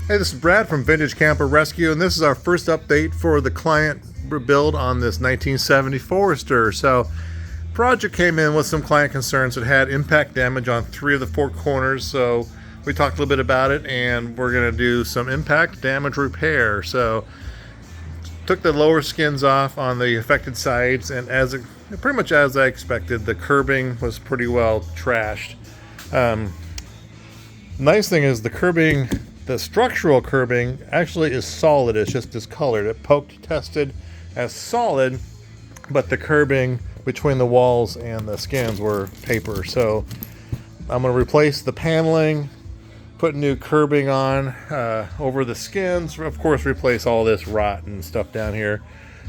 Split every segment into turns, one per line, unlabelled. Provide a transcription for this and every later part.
Hey, this is Brad from Vintage Camper Rescue, and this is our first update for the client build on this 1970 Forester. So, project came in with some client concerns. It had impact damage on 3 of the 4 corners, so we talked a little bit about it, and we're going to do some impact damage repair. So, took the lower skins off on the affected sides, and pretty much as I expected, the curbing was pretty well trashed. Nice thing is the curbing. The structural curbing actually is solid. It's just discolored. It poked tested as solid, but the curbing between the walls and the skins were paper. So I'm going to replace the paneling, put new curbing on over the skins. Of course, replace all this rot and stuff down here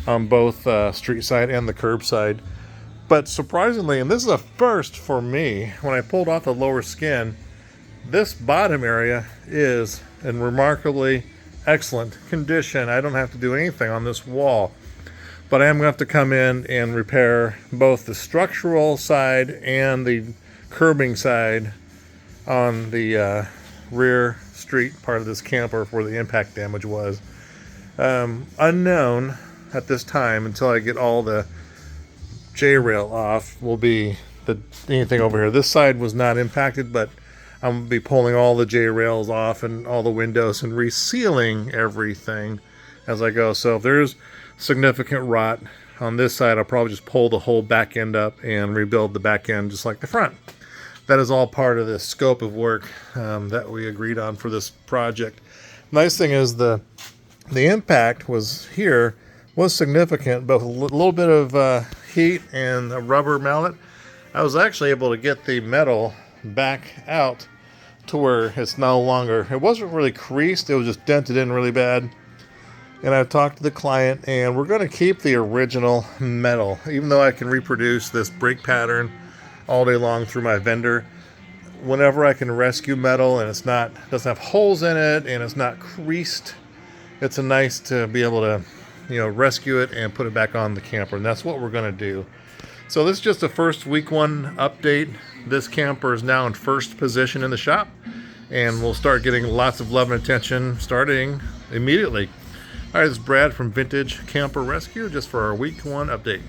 on both street side and the curb side. But surprisingly, and this is a first for me, when I pulled off the lower skin, this bottom area is in remarkably excellent condition. I don't have to do anything on this wall, but I am going to have to come in and repair both the structural side and the curbing side on the rear street part of this camper where the impact damage was. Unknown at this time until I get all the J-rail off will be anything over here. This side was not impacted, but I'm going to be pulling all the J-rails off and all the windows and resealing everything as I go. So if there's significant rot on this side, I'll probably just pull the whole back end up and rebuild the back end just like the front. That is all part of the scope of work that we agreed on for this project. Nice thing is the impact was significant, both a little bit of heat and a rubber mallet. I was actually able to get the metal back out to where it's no longer, it wasn't really creased, it was just dented in really bad. And I've talked to the client, and we're going to keep the original metal, even though I can reproduce this brake pattern all day long through my vendor. Whenever I can rescue metal and doesn't have holes in it and it's not creased, it's nice to be able to rescue it and put it back on the camper, and that's what we're going to do. So this is just a first week 1 update. This camper is now in first position in the shop, and we'll start getting lots of love and attention starting immediately. All right, this is Brad from Vintage Camper Rescue, just for our week 1 update.